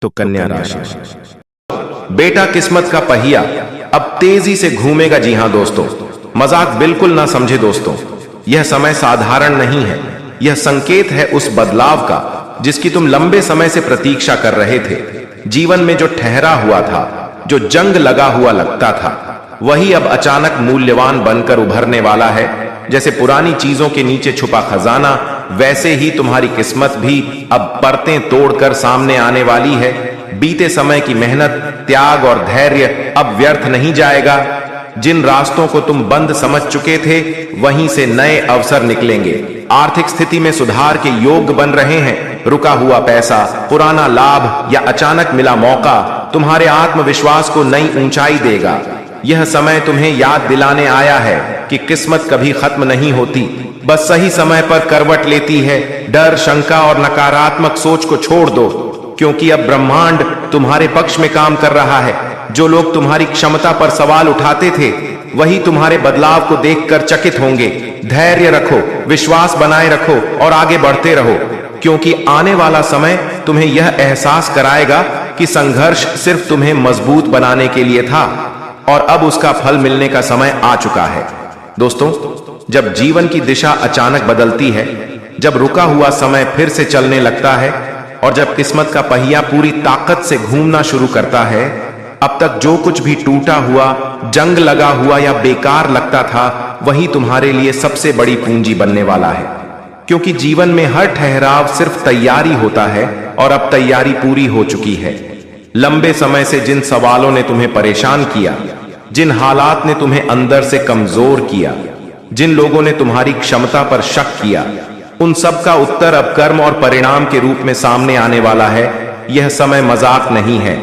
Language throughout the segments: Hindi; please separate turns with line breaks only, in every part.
तो कन्या राशि।
बेटा, किस्मत का पहिया अब तेजी से घूमेगा। जी हां दोस्तों, मजाक बिल्कुल ना समझे दोस्तों। यह समय साधारण नहीं है। यह संकेत है उस बदलाव का जिसकी तुम लंबे समय से प्रतीक्षा कर रहे थे। जीवन में जो ठहरा हुआ था, जो जंग लगा हुआ लगता था, वही अब अचानक मूल्यवान बनकर उभरने वाला है। जैसे पुरानी चीजों के नीचे छुपा खजाना, वैसे ही तुम्हारी किस्मत भी अब परतें तोड़कर सामने आने वाली है। बीते समय की मेहनत, त्याग और धैर्य अब व्यर्थ नहीं जाएगा। जिन रास्तों को तुम बंद समझ चुके थे, वहीं से नए अवसर निकलेंगे। आर्थिक स्थिति में सुधार के योग बन रहे हैं। रुका हुआ पैसा, पुराना लाभ या अचानक मिला मौका तुम्हारे आत्मविश्वास को नई ऊंचाई देगा। यह समय तुम्हें याद दिलाने आया है कि किस्मत कभी खत्म नहीं होती, बस सही समय पर करवट लेती है। डर, शंका और नकारात्मक सोच को छोड़ दो, क्योंकि अब ब्रह्मांड तुम्हारे पक्ष में काम कर रहा है। जो लोग तुम्हारी क्षमता पर सवाल उठाते थे, वही तुम्हारे बदलाव को देखकर चकित होंगे। धैर्य रखो, विश्वास बनाए रखो और आगे बढ़ते रहो, क्योंकि आने वाला समय तुम्हें यह एहसास कराएगा कि संघर्ष सिर्फ तुम्हें मजबूत बनाने के लिए था और अब उसका फल मिलने का समय आ चुका है। दोस्तों, जब जीवन की दिशा अचानक बदलती है, जब रुका हुआ समय फिर से चलने लगता है और जब किस्मत का पहिया पूरी ताकत से घूमना शुरू करता है, अब तक जो कुछ भी टूटा हुआ, जंग लगा हुआ या बेकार लगता था, वही तुम्हारे लिए सबसे बड़ी पूंजी बनने वाला है। क्योंकि जीवन में हर ठहराव सिर्फ तैयारी होता है और अब तैयारी पूरी हो चुकी है। लंबे समय से जिन सवालों ने तुम्हें परेशान किया, जिन हालात ने तुम्हें अंदर से कमजोर किया, जिन लोगों ने तुम्हारी क्षमता पर शक किया, उन सब का उत्तर अब कर्म और परिणाम के रूप में सामने आने वाला है। यह समय मजाक नहीं है,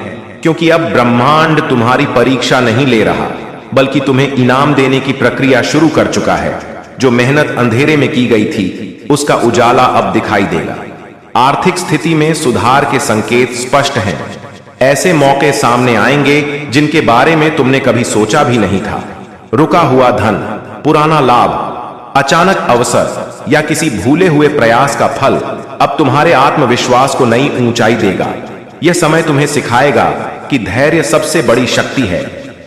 क्योंकि अब ब्रह्मांड तुम्हारी परीक्षा नहीं ले रहा, बल्कि तुम्हें इनाम देने की प्रक्रिया शुरू कर चुका है। जो मेहनत अंधेरे में की गई थी, उसका उजाला अब दिखाई देगा। आर्थिक स्थिति में सुधार के संकेत स्पष्ट हैं। ऐसे मौके सामने आएंगे जिनके बारे में तुमने कभी सोचा भी नहीं था। रुका हुआ धन, पुराना लाभ, अचानक अवसर या किसी भूले हुए प्रयास का फल अब तुम्हारे आत्मविश्वास को नई ऊंचाई देगा। यह समय तुम्हें सिखाएगा कि धैर्य सबसे बड़ी शक्ति है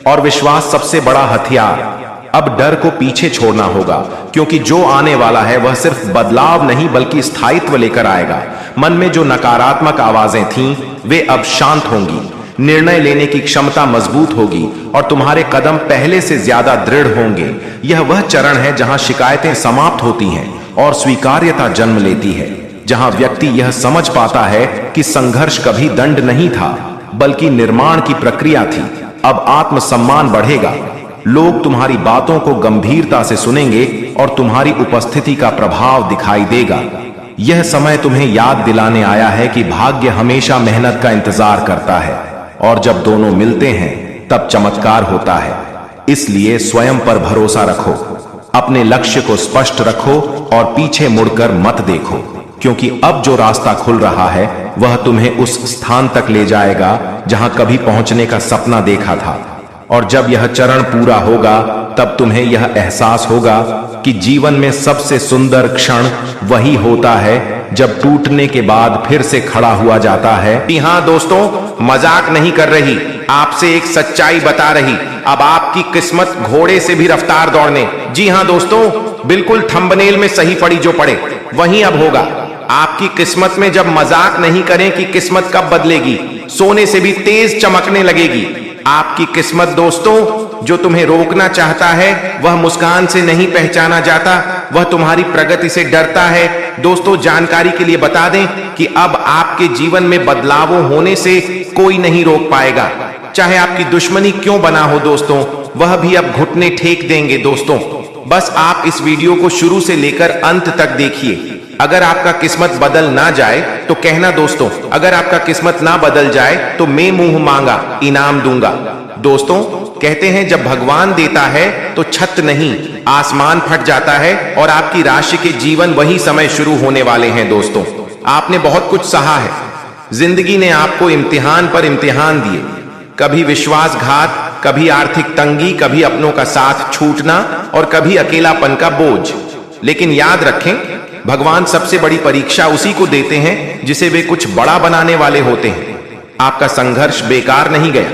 और विश्वास सबसे बड़ा हथियार। अब डर को पीछे छोड़ना होगा, क्योंकि जो आने वाला है वह सिर्फ बदलाव नहीं बल्कि स्थायित्व लेकर आएगा। मन में जो नकारात्मक आवाजें थीं, वे अब शांत होंगी। निर्णय लेने की क्षमता मजबूत होगी और तुम्हारे कदम पहले से ज्यादा दृढ़ होंगे। यह वह चरण है जहां शिकायतें समाप्त होती हैं और स्वीकार्यता जन्म लेती है, जहां व्यक्ति यह समझ पाता है कि संघर्ष कभी दंड नहीं था, बल्कि निर्माण की प्रक्रिया थी। अब आत्मसम्मान बढ़ेगा, लोग तुम्हारी बातों को गंभीरता से सुनेंगे और तुम्हारी उपस्थिति का प्रभाव दिखाई देगा। यह समय तुम्हें याद दिलाने आया है कि भाग्य हमेशा मेहनत का इंतजार करता है और जब दोनों मिलते हैं तब चमत्कार होता है। इसलिए स्वयं पर भरोसा रखो, अपने लक्ष्य को स्पष्ट रखो और पीछे मुड़कर मत देखो, क्योंकि अब जो रास्ता खुल रहा है वह तुम्हें उस स्थान तक ले जाएगा जहां कभी पहुंचने का सपना देखा था। और जब यह चरण पूरा होगा, तब तुम्हें यह एहसास होगा कि जीवन में सबसे सुंदर क्षण वही होता है जब टूटने के बाद फिर से खड़ा हुआ जाता है। जी हां दोस्तों, मजाक नहीं कर रही, आपसे एक सच्चाई बता रही। अब आपकी किस्मत घोड़े से भी रफ्तार दौड़ने। जी हां दोस्तों, बिल्कुल थंबनेल में सही पड़ी जो पड़े वही अब होगा। आपकी किस्मत में जब मजाक नहीं करें कि किस्मत कब बदलेगी, सोने से भी तेज चमकने लगेगी। आपकी किस्मत दोस्तों, जो तुम्हें रोकना चाहता है वह मुस्कान से नहीं पहचाना जाता, वह तुम्हारी प्रगति से डरता है। दोस्तों, जानकारी के लिए बता दें कि अब आपके जीवन में बदलावों होने से कोई नहीं रोक पाएगा। चाहे आपकी दुश्मनी क्यों बना हो दोस्तों, वह भी अब घुटने टेक देंगे। दोस्तों, बस आप इस वीडियो को शुरू से लेकर अंत तक देखिए। अगर आपका किस्मत बदल ना जाए तो कहना दोस्तों, अगर आपका किस्मत ना बदल जाए तो मैं मुंह मांगा इनाम दूंगा। दोस्तों, कहते हैं जब भगवान देता है तो छत नहीं आसमान फट जाता है और आपकी राशि के जीवन वही समय शुरू होने वाले हैं। दोस्तों, आपने बहुत कुछ सहा है। जिंदगी ने आपको इम्तिहान पर इम्तिहान दिए, कभी विश्वासघात, कभी आर्थिक तंगी, कभी अपनों का साथ छूटना और कभी अकेलापन का बोझ। लेकिन याद रखें, भगवान सबसे बड़ी परीक्षा उसी को देते हैं जिसे वे कुछ बड़ा बनाने वाले होते हैं। आपका संघर्ष बेकार नहीं गया।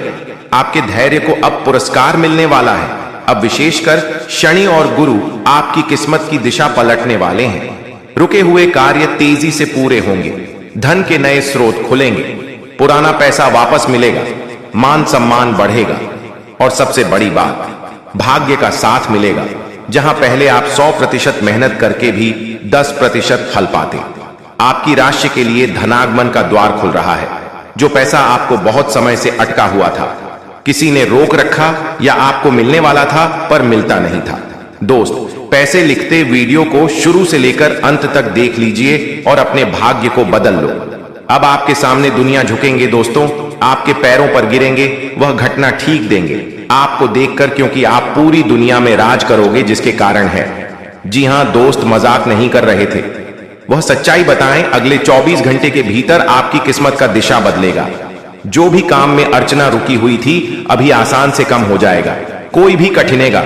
आपके धैर्य को अब पुरस्कार मिलने वाला है। अब विशेषकर शनि और गुरु आपकी किस्मत की दिशा पलटने वाले हैं। रुके हुए कार्य तेजी से पूरे होंगे। धन के नए स्रोत खुलेंगे। पुराना पैसा वापस मिलेगा। मान सम्मान बढ़ेगा। और सबसे बड़ी बात, भाग्य का साथ मिलेगा। जहां पहले आप 100% मेहनत करके भी 10% फल पाते, आपकी राशि के लिए धनागमन का द्वार खुल रहा है। जो पैसा आपको बहुत समय से अटका हुआ था, किसी ने रोक रखा या आपको मिलने वाला था पर मिलता नहीं था। दोस्त, पैसे लिखते वीडियो को शुरू से लेकर अंत तक देख लीजिए और अपने भाग्य को बदल लो। अब आपके सामने दुनिया झुकेंगे दोस्तों, आपके पैरों पर गिरेंगे, वह घटना ठीक देंगे आपको देखकर, क्योंकि आप पूरी दुनिया में राज करोगे जिसके कारण है। जी हां दोस्त, मजाक नहीं कर रहे थे, वह सच्चाई बताएं। अगले 24 घंटे के भीतर आपकी किस्मत का दिशा बदलेगा। जो भी काम में अर्चना रुकी हुई थी अभी आसान से कम हो जाएगा। कोई भी कठिनेगा,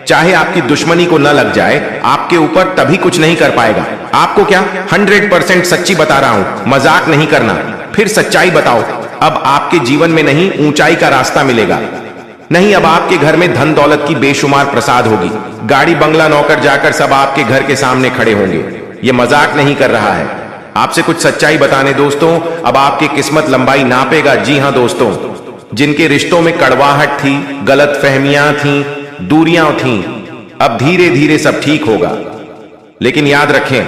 चाहे आपकी दुश्मनी को न लग जाए, आपके ऊपर तभी कुछ नहीं कर पाएगा। आपको क्या 100% सच्ची बता रहा हूं, मजाक नहीं करना। फिर सच्चाई बताओ। अब आपके जीवन में नहीं ऊंचाई का रास्ता मिलेगा। नहीं, अब आपके घर में धन दौलत की बेशुमार प्रसाद होगी। गाड़ी बंगला नौकर जाकर सब आपके घर के सामने खड़े होंगे। ये मजाक नहीं कर रहा है, आपसे कुछ सच्चाई बताने दोस्तों। अब आपकी किस्मत लंबाई नापेगा। जी हां दोस्तों, जिनके रिश्तों में कड़वाहट थी, गलत फहमियां थी, दूरियां थीं, अब धीरे धीरे सब ठीक होगा। लेकिन याद रखें,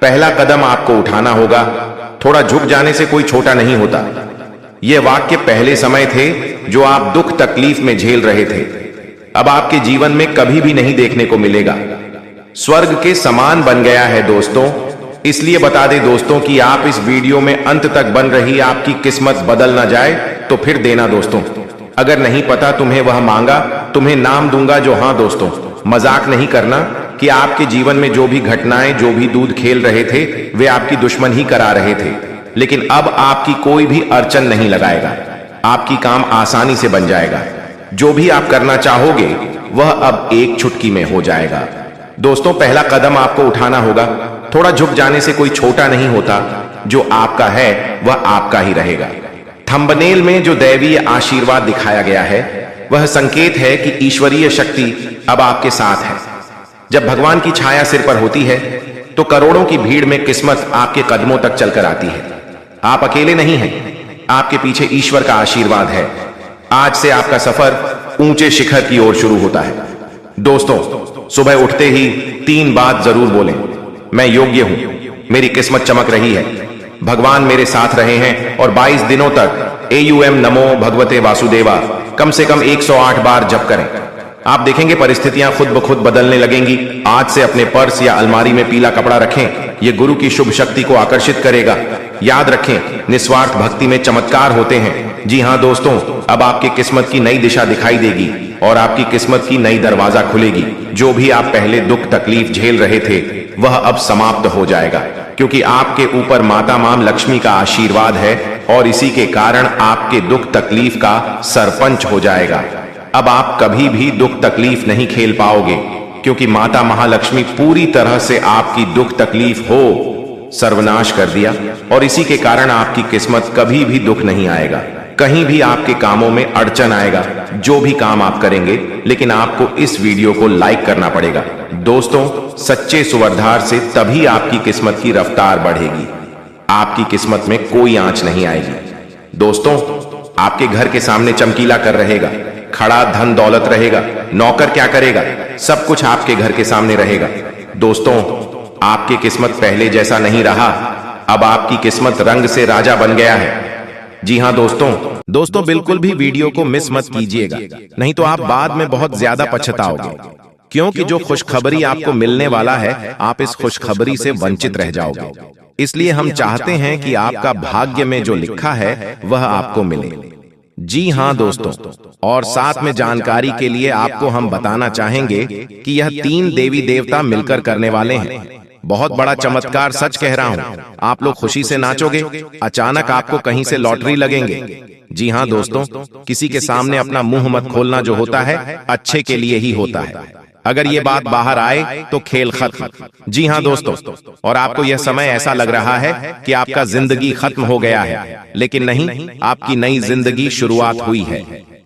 पहला कदम आपको उठाना होगा। थोड़ा झुक जाने से कोई छोटा नहीं होता। यह वाक्य पहले समय थे जो आप दुख तकलीफ में झेल रहे थे, अब आपके जीवन में कभी भी नहीं देखने को मिलेगा। स्वर्ग के समान बन गया है दोस्तों। इसलिए बता दें दोस्तों कि आप इस वीडियो में अंत तक बन रही आपकी किस्मत बदल ना जाए तो फिर देना दोस्तों। अगर नहीं पता तुम्हें वह मांगा, तुम्हें नाम दूंगा जो। हां दोस्तों, मजाक नहीं करना कि आपके जीवन में जो भी घटनाएं, जो भी दूध खेल रहे थे, वे आपकी दुश्मन ही करा रहे थे। लेकिन अब आपकी कोई भी अड़चन नहीं लगाएगा। आपकी काम आसानी से बन जाएगा। जो भी आप करना चाहोगे वह अब एक चुटकी में हो जाएगा। दोस्तों, पहला कदम आपको उठाना होगा। थोड़ा झुक जाने से कोई छोटा नहीं होता। जो आपका है वह आपका ही रहेगा। थंबनेल में जो दैवीय आशीर्वाद दिखाया गया है वह संकेत है कि ईश्वरीय शक्ति अब आपके साथ है। जब भगवान की छाया सिर पर होती है तो करोड़ों की भीड़ में किस्मत आपके कदमों तक चलकर आती है। आप अकेले नहीं हैं, आपके पीछे ईश्वर का आशीर्वाद है। आज से आपका सफर ऊंचे शिखर की ओर शुरू होता है। दोस्तों, सुबह उठते ही 3 बात जरूर बोलें। मैं योग्य हूं, मेरी किस्मत चमक रही है, भगवान मेरे साथ रहे हैं। और 22 दिनों तक AUM नमो भगवते वासुदेवा कम से कम 108 बार जप करें। आप देखेंगे परिस्थितियां खुद ब खुद बदलने लगेंगी। आज से अपने पर्स या अलमारी में पीला कपड़ा रखें, यह गुरु की शुभ शक्ति को आकर्षित करेगा। याद रखें, निस्वार्थ भक्ति में चमत्कार होते हैं। जी हां दोस्तों, अब आपकी किस्मत की नई दिशा दिखाई देगी और आपकी किस्मत की नई दरवाजा खुलेगी। जो भी आप पहले दुख तकलीफ झेल रहे थे वह अब समाप्त हो जाएगा, क्योंकि आपके ऊपर माता मां लक्ष्मी का आशीर्वाद है और इसी के कारण आपके दुख तकलीफ का सरपंच हो जाएगा। अब आप कभी भी दुख तकलीफ नहीं खेल पाओगे, क्योंकि माता महालक्ष्मी पूरी तरह से आपकी दुख तकलीफ हो सर्वनाश कर दिया। और इसी के कारण आपकी किस्मत कभी भी दुख नहीं आएगा। कहीं भी आपके कामों में अड़चन आएगा, जो भी काम आप करेंगे। लेकिन आपको इस वीडियो को लाइक करना पड़ेगा दोस्तों। सच्चे सुवरधार से तभी आपकी किस्मत की रफ्तार बढ़ेगी। आपकी किस्मत में कोई आंच नहीं आएगी। दोस्तों, आपके घर के सामने चमकीला कर रहेगा, खड़ा धन दौलत रहेगा। नौकर क्या करेगा, सब कुछ आपके घर के सामने रहेगा। दोस्तों, आपकी किस्मत पहले जैसा नहीं रहा, अब आपकी किस्मत रंग से राजा बन गया है। जी हां दोस्तों, बिल्कुल भी वीडियो को मिस मत कीजिएगा, नहीं तो आप बाद में बहुत ज्यादा पछताओगे। क्योंकि जो खुशखबरी आपको मिलने वाला है, आप इस खुशखबरी से वंचित रह जाओगे। इसलिए हम चाहते हैं कि आपका भाग्य में जो लिखा है वह आपको मिले। जी हां दोस्तों, और साथ में जानकारी के लिए आपको हम बताना चाहेंगे कि यह 3 देवी देवता मिलकर करने वाले हैं। बहुत बड़ा चमत्कार, सच कह रहा हूं। आप लोग खुशी से नाचोगे। अचानक आपको कहीं से लॉटरी लगेंगे। जी हां दोस्तों, किसी के सामने अपना मुंह मत खोलना जो होता है अच्छे के लिए ही होता है। अगर ये बात बाहर आए तो खेल खत्म। जी हाँ दोस्तों, और आपको यह समय ऐसा लग रहा है कि आपका जिंदगी खत्म हो गया है, लेकिन नहीं, आपकी नई जिंदगी शुरुआत हुई है,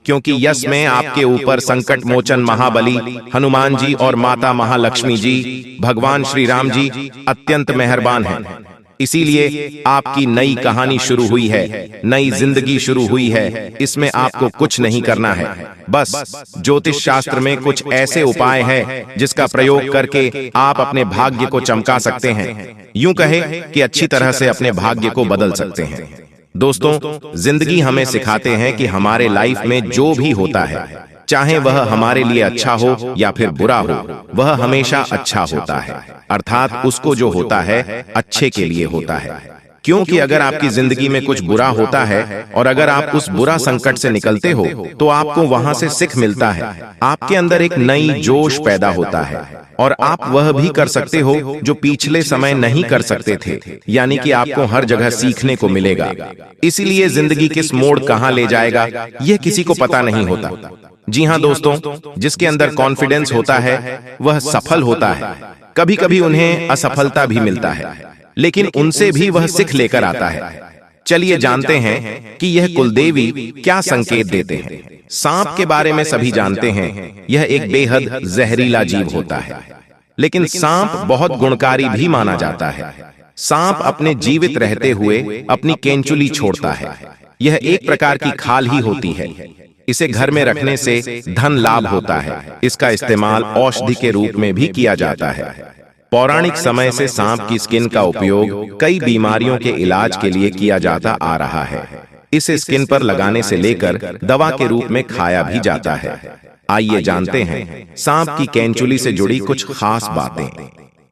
क्योंकि यश में आपके ऊपर संकट मोचन महाबली हनुमान जी और माता महालक्ष्मी जी, भगवान श्री राम जी अत्यंत मेहरबान हैं। इसीलिए आपकी नई कहानी शुरू हुई है, नई जिंदगी शुरू हुई है। इसमें आपको कुछ नहीं करना है, बस ज्योतिष शास्त्र में कुछ ऐसे उपाय हैं जिसका प्रयोग करके आप अपने भाग्य को चमका सकते हैं, यूं कहे कि अच्छी तरह से अपने भाग्य को बदल सकते हैं। दोस्तों, जिंदगी हमें सिखाते हैं कि हमारे लाइफ में जो भी होता है, चाहे वह हमारे लिए अच्छा हो या फिर बुरा हो, वह हमेशा अच्छा होता है, अर्थात उसको जो होता है अच्छे के लिए होता है। क्योंकि अगर आपकी जिंदगी में कुछ बुरा होता है और अगर आप उस बुरा संकट से निकलते हो तो आपको वहां से सीख मिलता है, आपके अंदर एक नई जोश पैदा होता है और आप वह भी कर सकते हो जो पिछले समय नहीं कर सकते थे, यानी कि आपको हर जगह सीखने को मिलेगा। इसीलिए जिंदगी किस मोड़ कहां ले जाएगा यह किसी को पता नहीं होता। जी हाँ दोस्तों, जिसके अंदर कॉन्फिडेंस होता है वह सफल होता है। कभी कभी उन्हें असफलता भी मिलता है, लेकिन उनसे भी वह सीख लेकर आता है। चलिए जानते हैं कि यह कुलदेवी क्या संकेत देते हैं। सांप के बारे में सभी जानते हैं, यह एक बेहद जहरीला जीव होता है, लेकिन सांप बहुत गुणकारी भी माना जाता है। सांप अपने जीवित रहते हुए अपनी केंचुली छोड़ता है। यह एक प्रकार की खाल ही होती है। इसे घर में रखने से धन लाभ होता है। इसका इस्तेमाल औषधि के रूप में भी किया जाता है। पौराणिक समय से सांप की स्किन का उपयोग कई बीमारियों के इलाज के लिए किया जाता आ रहा है। इसे स्किन पर लगाने से लेकर दवा के रूप में खाया भी जाता है। आइए जानते हैं सांप की केंचुली से जुड़ी कुछ खास बातें।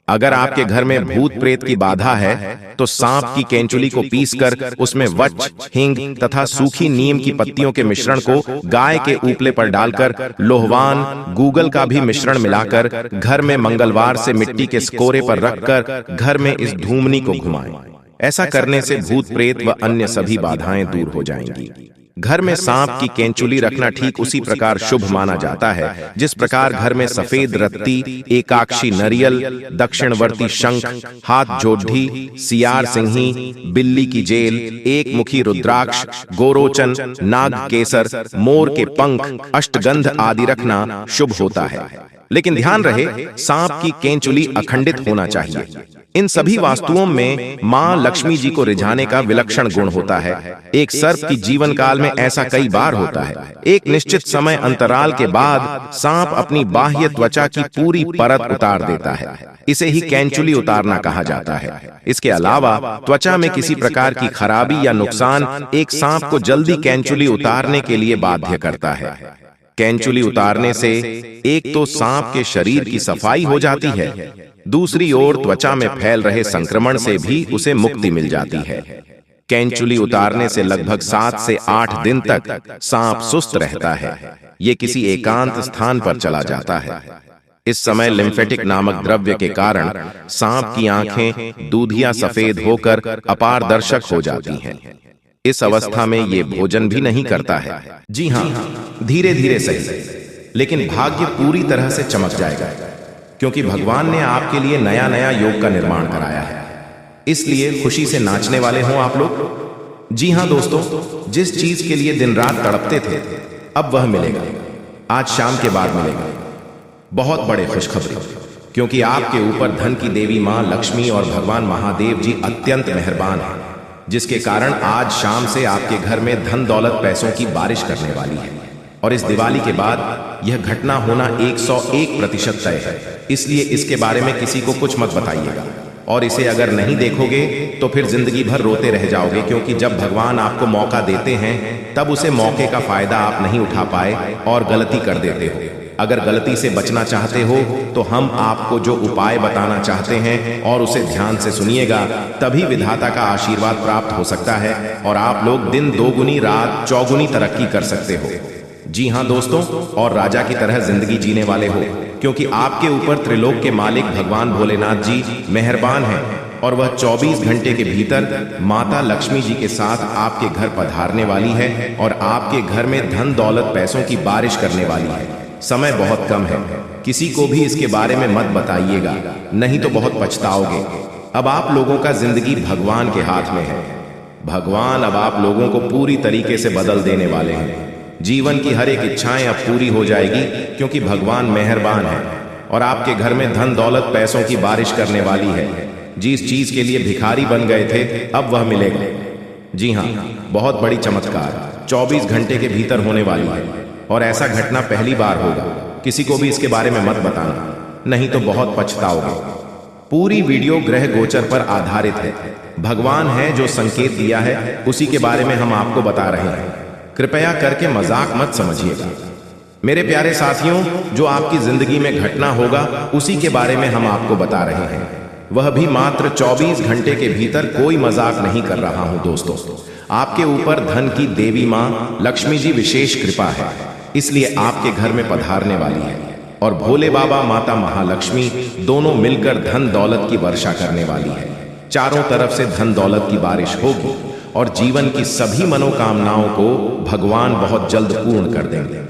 अगर आपके घर में भूत प्रेत की बाधा है तो सांप की केंचुली को पीसकर उसमें वच, हींग तथा सूखी नीम की पत्तियों के मिश्रण को गाय के उपले पर डालकर लोहवान, गूगल का भी मिश्रण मिलाकर घर में मंगलवार से मिट्टी के स्कोरे पर रखकर घर में इस धूमनी को घुमाएं। ऐसा करने से भूत प्रेत व अन्य सभी बाधाएं दूर हो जाएंगी। घर में सांप की केंचुली रखना ठीक उसी प्रकार शुभ माना जाता है जिस प्रकार घर में सफेद रत्ती, एकाक्षी नरियल, दक्षिणवर्ती शंख, हाथ जोड़ी, सियार सिंही, बिल्ली की जेल, एक मुखी रुद्राक्ष, गोरोचन, नाग केसर, मोर के पंख, अष्टगंध आदि रखना शुभ होता है। लेकिन ध्यान रहे, सांप की केंचुली अखंडित होना चाहिए। इन सभी वास्तुओं में मां लक्ष्मी जी को रिझाने का विलक्षण गुण होता है। एक सर्प की जीवन काल में ऐसा कई बार होता है। एक निश्चित समय अंतराल के बाद सांप अपनी बाह्य त्वचा की पूरी परत उतार देता है। इसे ही केंचुली उतारना कहा जाता है। इसके अलावा त्वचा में किसी प्रकार की खराबी या नुकसान एक सांप को जल्दी केंचुली उतारने के लिए बाध्य करता है। केंचुली उतारने से एक तो सांप के शरीर की सफाई हो जाती है, दूसरी ओर त्वचा में फैल रहे संक्रमण से भी उसे मुक्ति मिल जाती है। केंचुली उतारने से लगभग 7 से 8 दिन तक सांप सुस्त रहता है। ये किसी एकांत स्थान पर चला जाता है। इस समय लिम्फेटिक नामक द्रव्य के कारण सांप की आंखें दूधिया सफेद होकर अपारदर्शक हो जाती हैं। इस अवस्था में ये भोजन भी नहीं करता है। जी हाँ, धीरे धीरे सही, लेकिन भाग्य पूरी तरह से चमक जाएगा, क्योंकि भगवान ने आपके लिए नया नया योग का निर्माण कराया है। इसलिए खुशी से नाचने वाले हों आप लोग। जी हाँ दोस्तों, जिस चीज के लिए दिन रात तड़पते थे अब वह मिलेगा। आज शाम के बाद मिलेगा। बहुत बड़े खुशखबरी, क्योंकि आपके ऊपर धन की देवी मां लक्ष्मी और भगवान महादेव जी अत्यंत मेहरबान हैं, जिसके कारण आज शाम से आपके घर में धन दौलत पैसों की बारिश करने वाली है। और इस दिवाली के बाद यह घटना होना 101% तय है। इसलिए इसके बारे में किसी को कुछ मत बताइएगा, और इसे अगर नहीं देखोगे तो फिर जिंदगी भर रोते रह जाओगे, क्योंकि जब भगवान आपको मौका देते हैं तब उसे मौके का फायदा आप नहीं उठा पाए और गलती कर देते हो। अगर गलती से बचना चाहते हो तो हम आपको जो उपाय बताना चाहते हैं और उसे ध्यान से सुनिएगा, तभी विधाता का आशीर्वाद प्राप्त हो सकता है और आप लोग दिन दोगुनी रात चौगुनी तरक्की कर सकते हो। जी हाँ दोस्तों, और राजा की तरह जिंदगी जीने वाले हो, क्योंकि आपके ऊपर त्रिलोक के मालिक भगवान भोलेनाथ जी मेहरबान हैं और वह 24 घंटे के भीतर माता लक्ष्मी जी के साथ आपके घर पधारने वाली है और आपके घर में धन दौलत पैसों की बारिश करने वाली है। समय बहुत कम है, किसी को भी इसके बारे में मत बताइएगा, नहीं तो बहुत पछताओगे। अब आप लोगों का जिंदगी भगवान के हाथ में है। भगवान अब आप लोगों को पूरी तरीके से बदल देने वाले हैं। जीवन की हर एक इच्छाएं अब पूरी हो जाएगी, क्योंकि भगवान मेहरबान है और आपके घर में धन दौलत पैसों की बारिश करने वाली है। जिस चीज के लिए भिखारी बन गए थे, अब वह मिलेगा। जी हाँ, बहुत बड़ी चमत्कार 24 घंटे के भीतर होने वाली है, और ऐसा घटना पहली बार होगा। किसी को भी इसके बारे में मत बताना, नहीं तो बहुत पछताओगे। पूरी वीडियो ग्रह गोचर पर आधारित है। भगवान है जो संकेत दिया है, उसी के बारे में हम आपको बता रहे हैं। कृपया करके मजाक मत समझिएगा। मेरे प्यारे साथियों, जो आपकी जिंदगी में घटना होगा, उसी के बारे में हम आपको बता रहे हैं। वह भी मात्र 24 घंटे के भीतर। कोई मजाक नहीं कर रहा हूं दोस्तों। आपके ऊपर धन की देवी मां लक्ष्मी जी विशेष कृपा है, इसलिए आपके घर में पधारने वाली है, और भोले बाबा माता महालक्ष्मी दोनों मिलकर धन दौलत की वर्षा करने वाली है। चारों तरफ से धन दौलत की बारिश होगी और जीवन की सभी मनोकामनाओं को भगवान बहुत जल्द पूर्ण कर देंगे।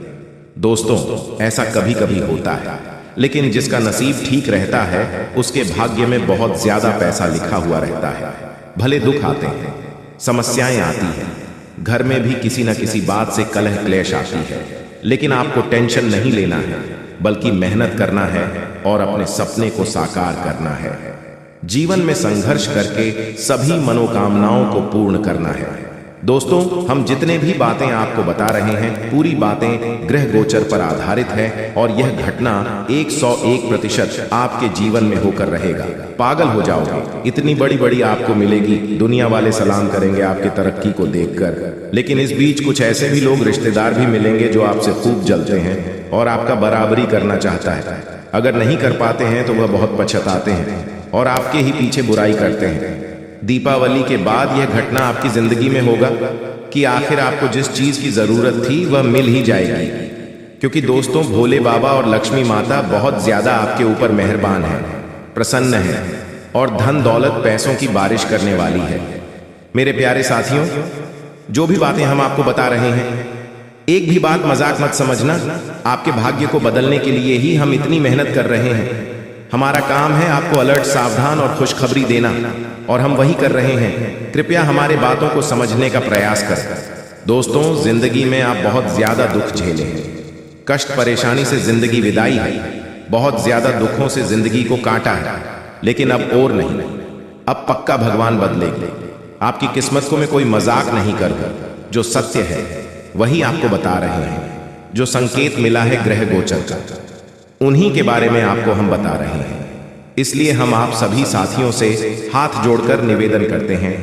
दोस्तों, ऐसा कभी कभी होता है, लेकिन जिसका नसीब ठीक रहता है, उसके भाग्य में बहुत ज्यादा पैसा लिखा हुआ रहता है। भले दुख आते हैं, समस्याएं आती हैं, घर में भी किसी न किसी बात से कलह क्लेश आती है, लेकिन आपको टेंशन नहीं लेना है, बल्कि मेहनत करना है और अपने सपने को साकार करना है। जीवन में संघर्ष करके सभी मनोकामनाओं को पूर्ण करना है। दोस्तों, हम जितने भी बातें आपको बता रहे हैं, पूरी बातें ग्रह गोचर पर आधारित है, और यह घटना 101% आपके जीवन में होकर रहेगा। पागल हो जाओगे, इतनी बड़ी बड़ी आपको मिलेगी, दुनिया वाले सलाम करेंगे आपकी तरक्की को देखकर। लेकिन इस बीच कुछ ऐसे भी लोग रिश्तेदार भी मिलेंगे जो आपसे खूब जलते हैं और आपका बराबरी करना चाहता है। अगर नहीं कर पाते हैं तो वह बहुत पछताते हैं और आपके ही पीछे बुराई करते हैं। दीपावली के बाद यह घटना आपकी जिंदगी में होगा कि आखिर आपको जिस चीज की जरूरत थी वह मिल ही जाएगी, क्योंकि दोस्तों, भोले बाबा और लक्ष्मी माता बहुत ज्यादा आपके ऊपर मेहरबान है, प्रसन्न है, और धन दौलत पैसों की बारिश करने वाली है। मेरे प्यारे साथियों, जो भी बातें हम आपको बता रहे हैं, एक भी बात मजाक मत समझना। आपके भाग्य को बदलने के लिए ही हम इतनी मेहनत कर रहे हैं। हमारा काम है आपको अलर्ट, सावधान और खुशखबरी देना, और हम वही कर रहे हैं। कृपया हमारे बातों को समझने का प्रयास करें। दोस्तों, जिंदगी में आप बहुत ज्यादा दुख झेले हैं, कष्ट परेशानी से जिंदगी विदाई है, बहुत ज्यादा दुखों से जिंदगी को काटा है, लेकिन अब और नहीं, अब पक्का भगवान बदलेंगे। आपकी किस्मत को मैं कोई मजाक नहीं करूंगा, जो सत्य है वही आपको बता रहे हैं। जो संकेत मिला है ग्रह गोचर का, उन्हीं के बारे में आपको हम बता रहे हैं। इसलिए हम आप सभी साथियों से हाथ जोड़कर निवेदन करते हैं